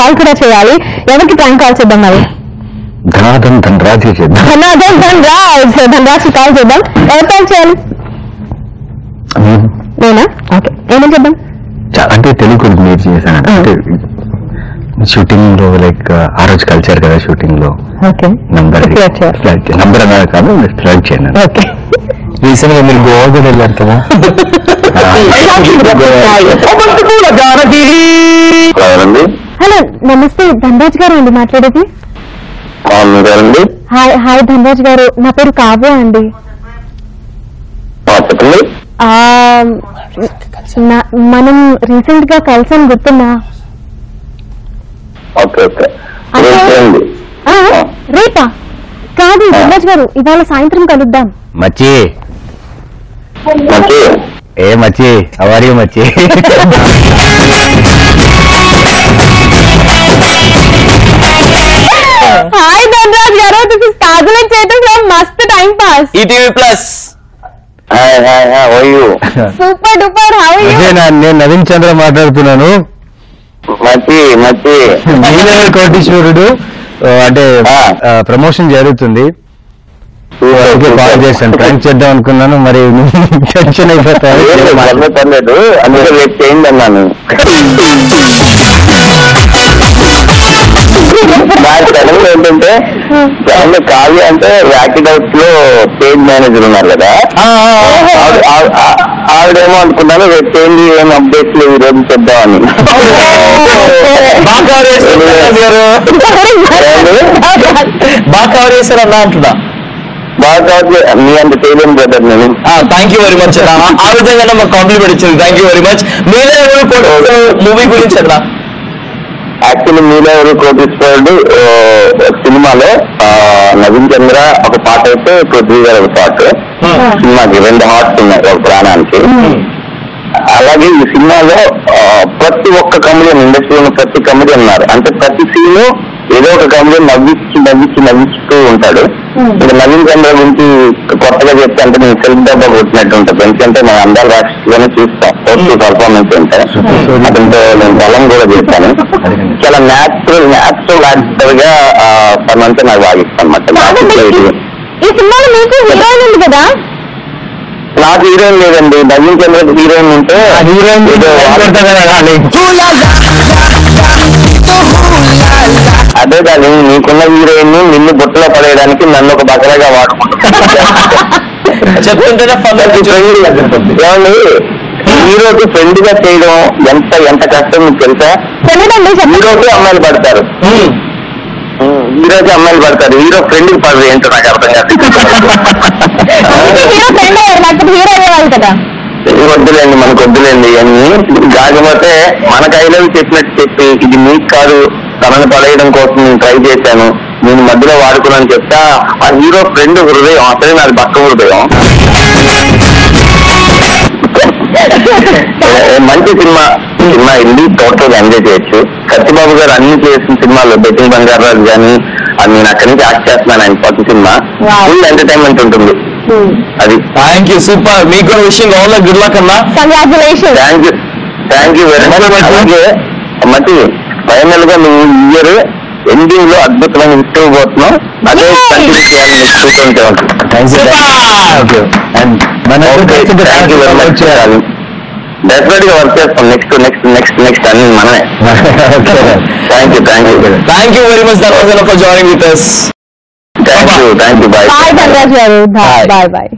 Call కూడా చేయాలి. ఎవరికి ప్రాంక్ కాల్ చేద్దాం మరి? ధనాధన్ ధనరాజ్ చేద్దాం. ధనరాజ్ కాల్ చేద్దాం. ఎవరు కాల్ చేయాలి? నేనా? ఓకే, ఏమని చేద్దాం అంటే తెలుగు మీరు చేశాను అంటే షూటింగ్ లో లైక్ ఆ రోజు కల్చర్ కదా షూటింగ్ లో. ఓకే, నంబర్ అన్నారు కాదు, ఫ్లైట్ చేయండి. ఓకే, రీసెంట్ గా మీరు గోవా కూడా వెళ్ళారు కదా. హలో నమస్తే, ధనరాజ్ గారు అండి మాట్లాడేది. హాయ్ ధనరాజ్ గారు, నా పేరు కావ్య అండి. మనం రీసెంట్ గా కలిసాం, గుర్తుందా? రేపా? కాదు ధనరాజ్ గారు, ఇవాళ సాయంత్రం కలుద్దాం. మచ్చి ఏ మచ్చి, హౌ ఆర్ యు మచ్చి? Hi Dhanraj garu, this is Kajal and Chetan from Mast time pass ETV plus. Super duper, how are you? నేను నవీన్ చంద్ర మాట్లాడుతున్నాను. కోటీశ్వరుడు అంటే ప్రమోషన్ జరుగుతుంది, కాల్ చేశాను. ప్రాంక్ చేద్దాం అనుకున్నాను, మరి టెన్షన్ అయిపోతాను. అందుకే రేపు చేయండి అన్నాను. ఏంటంటే కావ్య అంటే ర్యాపిడ్ హౌస్ లో స్టేజ్ మేనేజర్ ఉన్నారు కదా, ఆవిడేమో అనుకున్నాను రేపు చేయండి, ఏం అప్డేట్స్ లేవు, ఈ రోజు చెప్దామని. బాగా కవర్ చేశారు అన్నా అంటున్నా. బాగా మీ అంత చేయలేము బ్రదర్ నేను. Thank you very much. ఆ విధంగా మాకు కాంప్లిమెంట్ ఇచ్చింది, థ్యాంక్ యూ వెరీ మచ్. మీరే మూవీ గురించి అన్నా? యాక్చువల్లీ మీలో ఎవరు కోటీశ్వరుడు సినిమాలో నవీన్ చంద్ర ఒక పాట అయితే పృథ్వీ గారు ఒక పాట. సినిమాకి 2 హార్ట్స్ ఉన్నాయి ఒక ప్రాణానికి. అలాగే ఈ సినిమాలో ప్రతి ఒక్క కమెడియన్, ఇండస్ట్రీలో ప్రతి కమెడియన్ ఉన్నారు. అంటే ప్రతి సీను ఏదో ఒక కమెడియన్ నవ్విస్తూ ఉంటాడు. ఇంకా నవీన్ చంద్ర గురించి కొత్తగా చెప్తే అంటే నేను సెల్ఫ్ డబ్బా కొట్టినట్టు ఉంటుంది. ఎందుకంటే మన అందాల రాష్ట్రంలోనే చూస్తాం పర్ఫార్మెన్స్ ఉంటాయి. అతనితో నేను బలం కూడా చేస్తాను. చాలా న్యాచురల్ యాక్టర్ గా తనంతా నాకు బాగా ఇస్తాను అన్నమాట. ఈ సినిమాలో మీకు హీరోయిన్ ఉంది కదా? నాకు హీరోయిన్ లేదండి, నవీన్ చంద్ర హీరోయిన్ ఉంటే అదే కానీ నీకున్న హీరోయిన్ నిన్ను బుట్టలో పడేయడానికి నన్ను ఒక బకరగా వాడుకుంటున్నాను. ఏమండి, హీరోకి ఫ్రెండ్ గా చేయడం ఎంత కష్టం మీకు తెలుసా? హీరోకి అమ్మాయిలు పడతారు, హీరో ఫ్రెండ్ కి పడరు. ఏంటో నాకు అర్థం కాదు. వద్దులేండి, మనకు వద్దులేండి అని కాకపోతే మనకు ఐలవ్ చెప్పినట్టు చెప్పి ఇది మీకు కాదు, తనని పడేయడం కోసం నేను ట్రై చేశాను, నేను మధ్యలో వాడుకున్నాను చెప్తా. ఆ హీరో ఫ్రెండ్ హృదయం అసలే నాది పక్క హృదయం. మంచి సినిమా వెళ్ళి టోటల్ గా ఎంజాయ్ చేయొచ్చు. సత్యబాబు గారు అన్ని చేసిన సినిమాలు బెట్టింగ్ బంగారాజు కానీ అది నేను అక్కడి నుంచి యాక్ట్ చేస్తున్నాను. ఆయన కొత్త సినిమా ఫుల్ ఎంటర్టైన్మెంట్ ఉంటుంది. అది థ్యాంక్ యూ, సూపర్. మీకు విషయం కావాలా? గుడ్ లక్ అన్నా. Congratulations. Thank you very much. అలాగే మట్టి ఫైనల్ గా నువ్వు ఇయర్ ఎండింగ్ లో అద్భుతమైన హిట్ ఇవ్వబోతున్నావు. అదే కంటిన్యూ చేయాలని చూస్తుంటే డెఫినెట్ గా వర్క్ చేస్తాం. నెక్స్ట్ అన్ని మనమే. Thank you very much for joining with us. Thank you. Bye. Bye Dhanraj garu. Bye bye.